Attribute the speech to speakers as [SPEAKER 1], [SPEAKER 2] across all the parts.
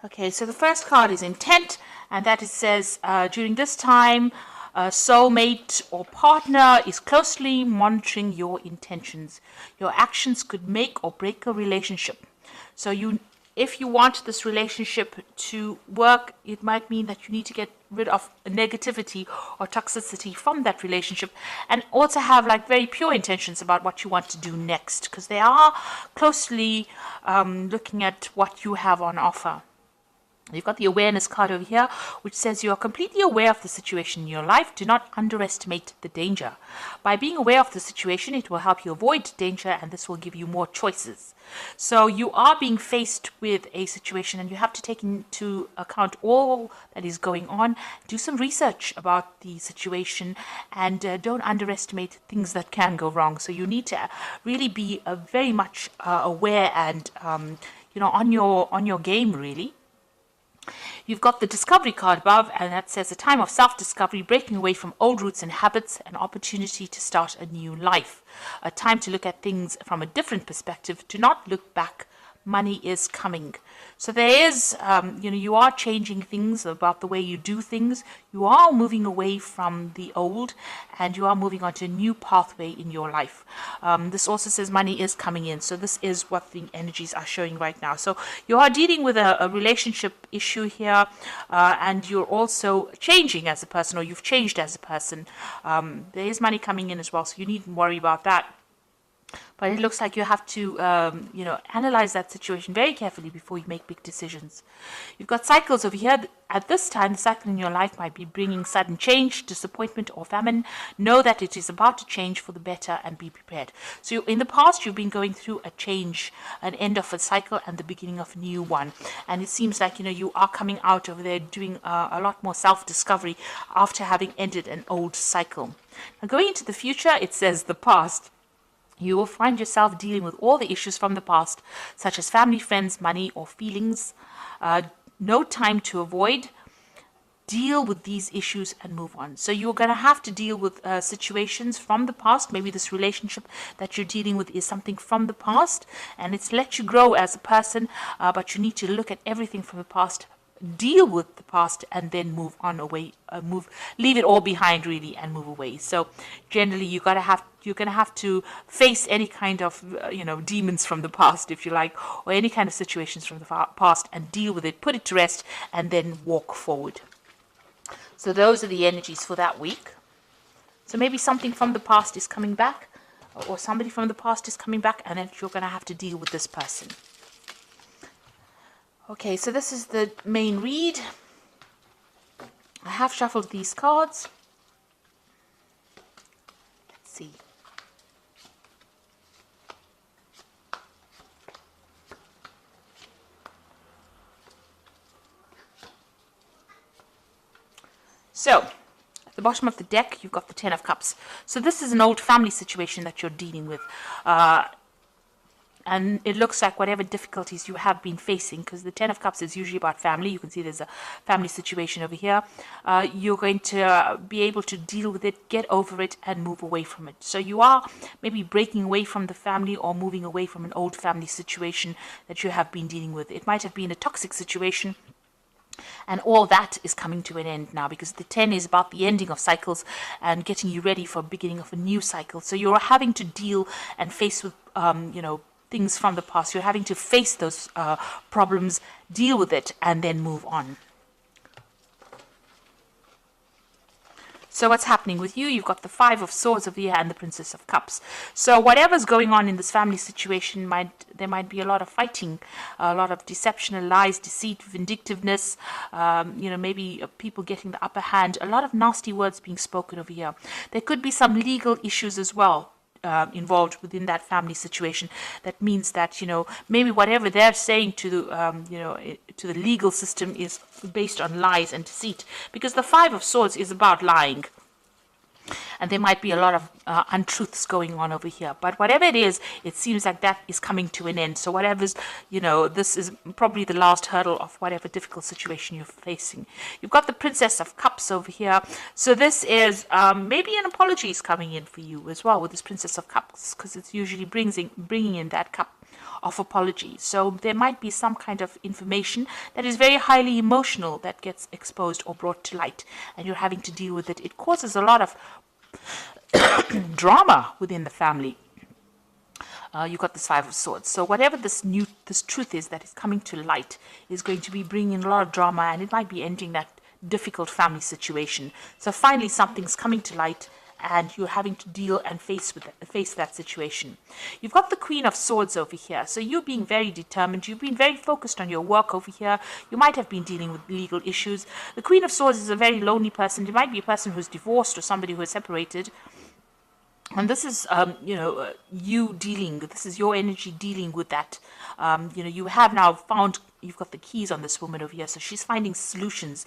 [SPEAKER 1] Okay, so the first card is intent, and that it says during this time, a soulmate or partner is closely monitoring your intentions. Your actions could make or break a relationship. So if you want this relationship to work, it might mean that you need to get rid of negativity or toxicity from that relationship, and also have like very pure intentions about what you want to do next, because they are closely looking at what you have on offer. You've got the awareness card over here, which says you are completely aware of the situation in your life. Do not underestimate the danger. By being aware of the situation, it will help you avoid danger, and this will give you more choices. So you are being faced with a situation, and you have to take into account all that is going on. Do some research about the situation, and don't underestimate things that can go wrong. So you need to really be very much aware and on your game, really. You've got the discovery card above, and that says a time of self-discovery, breaking away from old roots and habits, an opportunity to start a new life. A time to look at things from a different perspective. Do not look back. Money is coming. So there is, you are changing things about the way you do things. You are moving away from the old, and you are moving on to a new pathway in your life. This also says money is coming in. So this is what the energies are showing right now. So you are dealing with a relationship issue here, and you're also changing as a person, or you've changed as a person. There is money coming in as well, so you needn't worry about that. But it looks like you have to, analyze that situation very carefully before you make big decisions. You've got cycles over here. At this time, the cycle in your life might be bringing sudden change, disappointment, or famine. Know that it is about to change for the better, and be prepared. So in the past, you've been going through a change, an end of a cycle and the beginning of a new one. And it seems like, you are coming out over there doing a lot more self-discovery after having ended an old cycle. Now, going into the future, it says the past. You will find yourself dealing with all the issues from the past, such as family, friends, money, or feelings. No time to avoid. Deal with these issues and move on. So you're going to have to deal with situations from the past. Maybe this relationship that you're dealing with is something from the past, and it's let you grow as a person, but you need to look at everything from the past, deal with the past, and then move on away, leave it all behind really, and move away. So generally you're going to have to face any kind of demons from the past, if you like, or any kind of situations from the past, and deal with it, put it to rest, and then walk forward. So those are the energies for that week. So maybe something from the past is coming back, or somebody from the past is coming back, and then you're going to have to deal with this person. Okay, so this is the main read. I have shuffled these cards. Let's see. So, at the bottom of the deck, you've got the Ten of Cups. So this is an old family situation that you're dealing with. And it looks like whatever difficulties you have been facing, because the Ten of Cups is usually about family. You can see there's a family situation over here. You're going to be able to deal with it, get over it, and move away from it. So you are maybe breaking away from the family, or moving away from an old family situation that you have been dealing with. It might have been a toxic situation, and all that is coming to an end now, because the 10 is about the ending of cycles and getting you ready for the beginning of a new cycle. So you're having to deal and face with, things from the past. You're having to face those problems, deal with it, and then move on. So what's happening with you? You've got the Five of Swords over here and the Princess of Cups. So whatever's going on in this family situation, there might be a lot of fighting, a lot of deception, lies, deceit, vindictiveness, maybe people getting the upper hand, a lot of nasty words being spoken over here. There could be some legal issues as well involved within that family situation. That means that maybe whatever they're saying to the legal system is based on lies and deceit, because the Five of Swords is about lying, and there might be a lot of untruths going on over here. But whatever it is, it seems like that is coming to an end. So whatever's, this is probably the last hurdle of whatever difficult situation you're facing. You've got the Princess of Cups over here. So this is maybe an apology is coming in for you as well with this Princess of Cups, because it's usually bringing in that cup of apology. So there might be some kind of information that is very highly emotional that gets exposed or brought to light, and you're having to deal with it. It causes a lot of drama within the family. You've got this Five of Swords. So whatever this truth is that is coming to light is going to be bringing a lot of drama, and it might be ending that difficult family situation. So finally something's coming to light, and you're having to deal and face that situation. You've got the Queen of Swords over here. So you're being very determined. You've been very focused on your work over here. You might have been dealing with legal issues. The Queen of Swords is a very lonely person. It might be a person who's divorced or somebody who is separated. And this is, you dealing, this is your energy dealing with that. You have now found, you've got the keys on this woman over here. So she's finding solutions.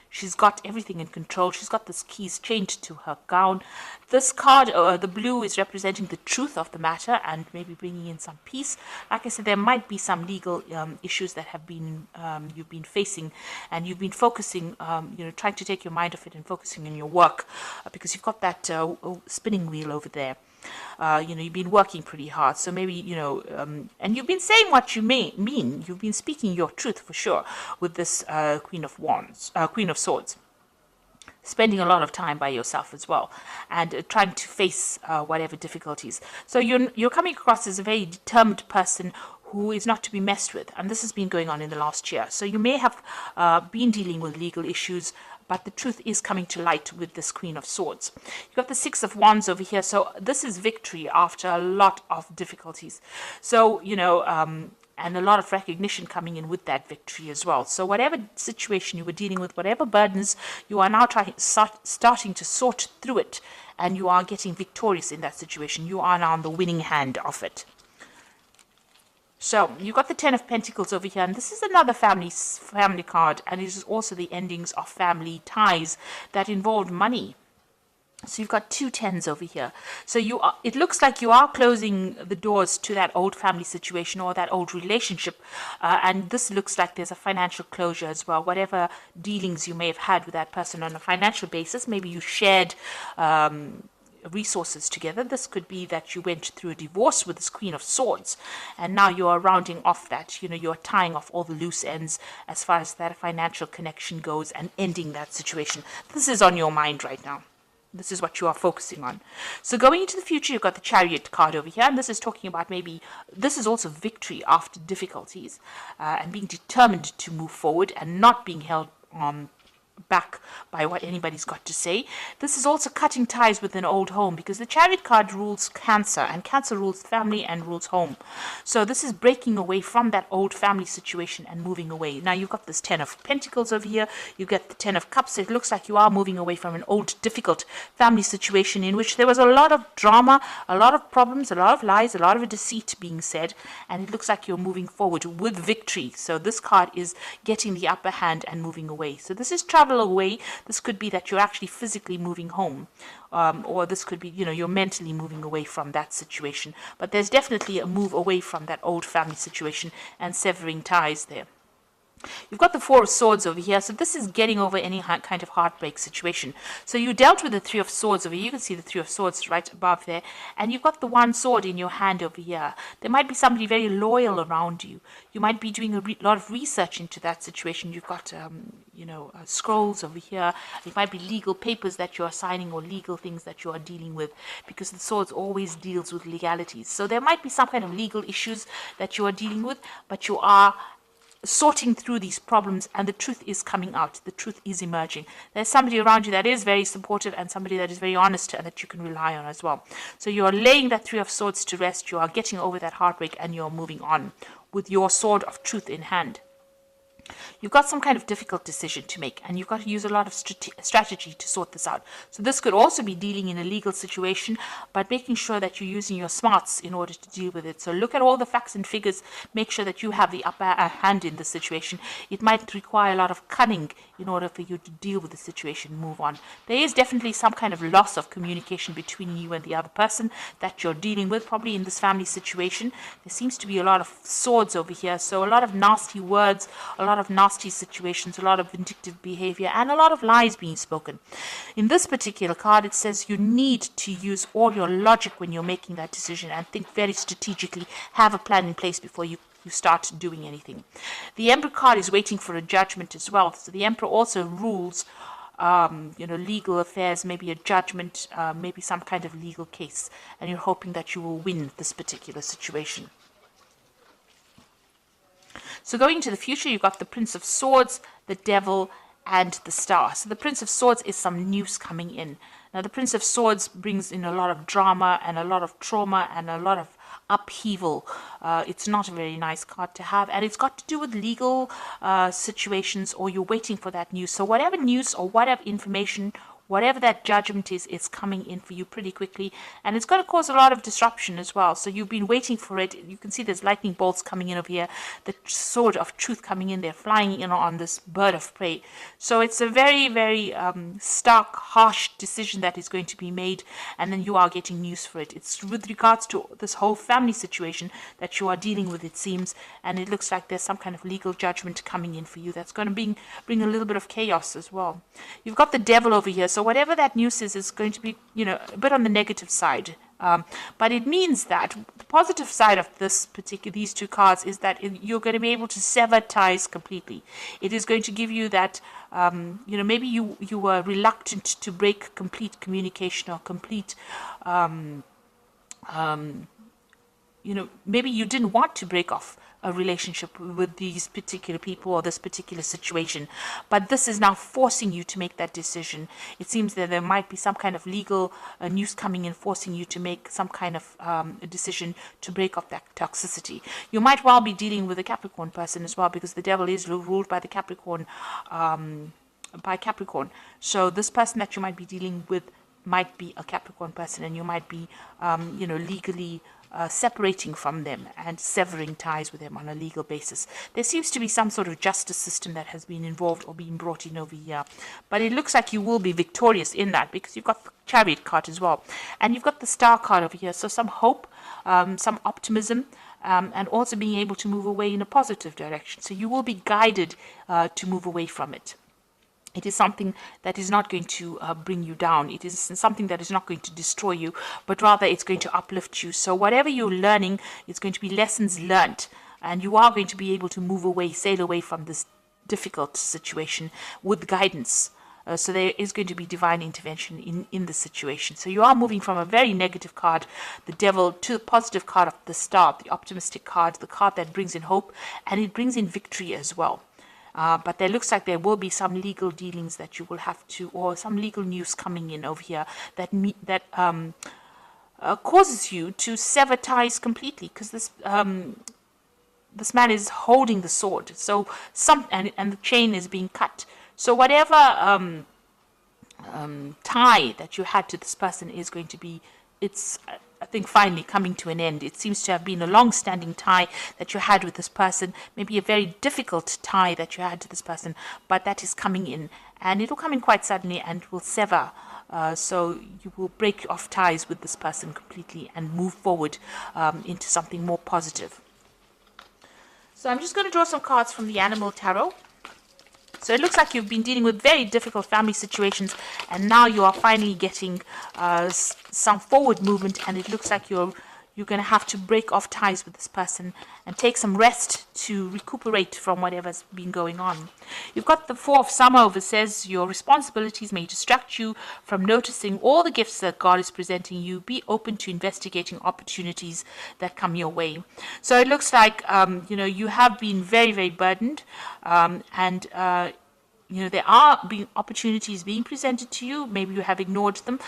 [SPEAKER 1] She's got everything in control. She's got this keys chained to her gown. This card, the blue, is representing the truth of the matter and maybe bringing in some peace. Like I said, there might be some legal issues that have been you've been facing, and you've been focusing, trying to take your mind off it and focusing on your work, because you've got that spinning wheel over there. You've been working pretty hard, so maybe, and you've been saying what you mean. You've been speaking your truth for sure with this Queen of Swords. Spending a lot of time by yourself as well, and trying to face whatever difficulties. So you're coming across as a very determined person who is not to be messed with, and this has been going on in the last year. So you may have been dealing with legal issues, but the truth is coming to light with this Queen of Swords. You've got the Six of Wands over here. So this is victory after a lot of difficulties. So, and a lot of recognition coming in with that victory as well. So whatever situation you were dealing with, whatever burdens, you are now starting to sort through it, and you are getting victorious in that situation. You are now on the winning hand of it. So you've got the Ten of Pentacles over here, and this is another family card, and it is also the endings of family ties that involve money. So you've got two tens over here. So it looks like you are closing the doors to that old family situation or that old relationship, and this looks like there's a financial closure as well. Whatever dealings you may have had with that person on a financial basis, maybe you shared resources together. This could be that you went through a divorce with this Queen of Swords, and now you are rounding off that, you're tying off all the loose ends as far as that financial connection goes and ending that situation. This is on your mind right now. This is what you are focusing on. So going into the future, you've got the Chariot card over here, and this is talking about maybe, this is also victory after difficulties, and being determined to move forward and not being held back by what anybody's got to say. This is also cutting ties with an old home, because the Chariot card rules Cancer, and Cancer rules family and rules home. So this is breaking away from that old family situation and moving away. Now you've got this Ten of Pentacles over here. You get the Ten of Cups. It looks like you are moving away from an old difficult family situation in which there was a lot of drama, a lot of problems, a lot of lies, a lot of deceit being said, and it looks like you're moving forward with victory. So this card is getting the upper hand and moving away. So this is travel away. This could be that you're actually physically moving home, or this could be, you're mentally moving away from that situation. But there's definitely a move away from that old family situation and severing ties there. You've got the Four of Swords over here. So this is getting over any kind of heartbreak situation. So you dealt with the Three of Swords over here. You can see the Three of Swords right above there. And you've got the one sword in your hand over here. There might be somebody very loyal around you. You might be doing a lot of research into that situation. You've got, scrolls over here. It might be legal papers that you are signing or legal things that you are dealing with, because the swords always deals with legalities. So there might be some kind of legal issues that you are dealing with, but you are sorting through these problems, and the truth is coming out. The truth is emerging. There's somebody around you that is very supportive, and somebody that is very honest and that you can rely on as well. So you are laying that Three of Swords to rest. You are getting over that heartbreak, and you're moving on with your sword of truth in hand. You've got some kind of difficult decision to make, and you've got to use a lot of strategy to sort this out. So this could also be dealing in a legal situation, but making sure that you're using your smarts in order to deal with it. So look at all the facts and figures, make sure that you have the upper hand in the situation. It might require a lot of cunning in order for you to deal with the situation, move on. There is definitely some kind of loss of communication between you and the other person that you're dealing with, probably in this family situation. There seems to be a lot of swords over here, so a lot of nasty words, a lot lot of nasty situations, a lot of vindictive behavior, and a lot of lies being spoken. In this particular card, it says you need to use all your logic when you're making that decision and think very strategically, have a plan in place before you start doing anything. The Emperor card is waiting for a judgment as well. So the Emperor also rules legal affairs, maybe a judgment, maybe some kind of legal case, and you're hoping that you will win this particular situation. So going into the future, you've got the Prince of Swords, the Devil, and the Star. So the Prince of Swords is some news coming in. Now the Prince of Swords brings in a lot of drama and a lot of trauma and a lot of upheaval. It's not a very nice card to have, and it's got to do with legal situations, or you're waiting for that news. So whatever news or whatever information, whatever that judgment is coming in for you pretty quickly, and it's going to cause a lot of disruption as well. So you've been waiting for it. You can see there's lightning bolts coming in over here, the sword of truth coming in there, flying in on this bird of prey. So it's a very, very stark, harsh decision that is going to be made, and then you are getting news for it. It's with regards to this whole family situation that you are dealing with, it seems, and it looks like there's some kind of legal judgment coming in for you that's going to bring a little bit of chaos as well. You've got the Devil over here. So whatever that news is going to be, a bit on the negative side. But it means that the positive side of these two cards is that you're going to be able to sever ties completely. It is going to give you that, maybe you were reluctant to break complete communication or complete, maybe you didn't want to break off a relationship with these particular people or this particular situation, but this is now forcing you to make that decision. It seems that there might be some kind of legal news coming in, forcing you to make some kind of a decision to break off that toxicity. You might well be dealing with a Capricorn person as well, because the Devil is ruled by the Capricorn, So this person that you might be dealing with might be a Capricorn person, and you might be, legally separating from them and severing ties with them on a legal basis. There seems to be some sort of justice system that has been involved or been brought in over here, but it looks like you will be victorious in that, because you've got the Chariot card as well, and you've got the Star card over here. So some hope, some optimism, and also being able to move away in a positive direction. So you will be guided to move away from it. It is something that is not going to bring you down. It is something that is not going to destroy you, but rather it's going to uplift you. So whatever you're learning, it's going to be lessons learned, and you are going to be able to move away, sail away from this difficult situation with guidance. So there is going to be divine intervention in the situation. So you are moving from a very negative card, the Devil, to the positive card of the Star, the optimistic card, the card that brings in hope, and it brings in victory as well. But there looks like there will be some legal dealings that you will have to, or some legal news coming in over here that causes you to sever ties completely, because this man is holding the sword. So and the chain is being cut. So whatever tie that you had to this person is going to be, I think, finally coming to an end. It seems to have been a long-standing tie that you had with this person, maybe a very difficult tie that you had to this person, but that is coming in, and it will come in quite suddenly and will sever. So you will break off ties with this person completely and move forward into something more positive. So I'm just going to draw some cards from the Animal Tarot. So it looks like you've been dealing with very difficult family situations, and now you are finally getting some forward movement, and it looks like you're going to have to break off ties with this person and take some rest to recuperate from whatever's been going on. You've got the Four of Summer over, says your responsibilities may distract you from noticing all the gifts that God is presenting you. Be open to investigating opportunities that come your way. So it looks like you have been very, very burdened, and there are opportunities being presented to you. Maybe you have ignored them.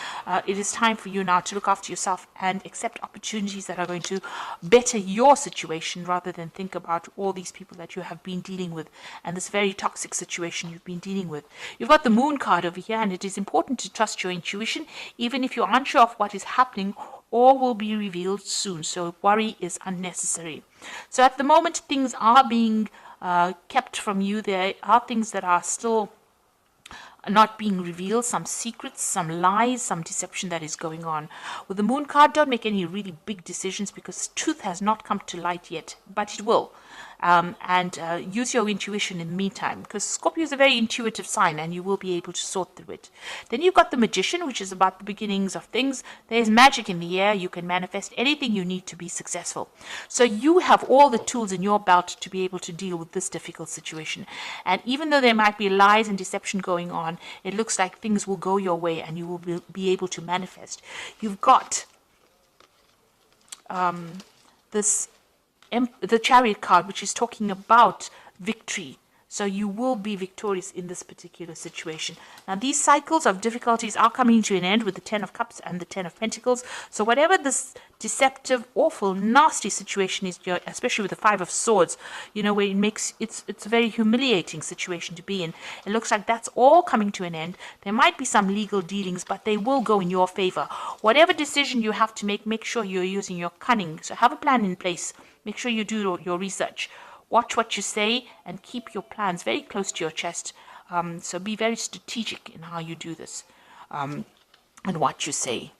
[SPEAKER 1] It is time for you now to look after yourself and accept opportunities that are going to better your situation, rather than think about all these people that you have been dealing with and this very toxic situation you've been dealing with. You've got the Moon card over here, and it is important to trust your intuition, even if you're unsure of what is happening or will be revealed soon. So worry is unnecessary. So at the moment, things are being kept from you. There are things that are still not being revealed, some secrets, some lies, some deception that is going on. With the Moon card, don't make any really big decisions, because truth has not come to light yet, but it will. and use your intuition in the meantime, because Scorpio is a very intuitive sign and you will be able to sort through it. Then you've got the Magician, which is about the beginnings of things. There's magic in the air. You can manifest anything you need to be successful. So you have all the tools in your belt to be able to deal with this difficult situation. And even though there might be lies and deception going on, it looks like things will go your way and you will be able to manifest. You've got the Chariot card, which is talking about victory. So you will be victorious in this particular situation. Now, these cycles of difficulties are coming to an end with the 10 of Cups and the 10 of Pentacles. So whatever this deceptive, awful, nasty situation is, especially with the 5 of Swords, you know, where it's a very humiliating situation to be in. It looks like that's all coming to an end. There might be some legal dealings, but they will go in your favor. Whatever decision you have to make sure you're using your cunning. So have a plan in place. Make sure you do your research. Watch what you say and keep your plans very close to your chest. So be very strategic in how you do this and what you say.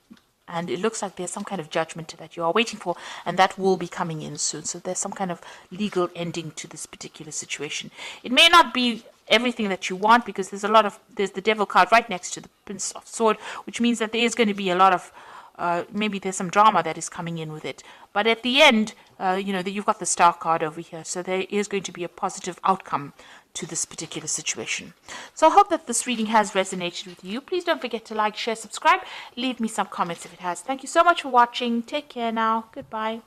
[SPEAKER 1] And it looks like there's some kind of judgment that you are waiting for, and that will be coming in soon. So there's some kind of legal ending to this particular situation. It may not be everything that you want, because there's the Devil card right next to the Prince of Sword, which means that there is going to be a lot of maybe there's some drama that is coming in with it. But at the end, you've got the Star card over here. So there is going to be a positive outcome to this particular situation. So I hope that this reading has resonated with you. Please don't forget to like, share, subscribe. Leave me some comments if it has. Thank you so much for watching. Take care now. Goodbye.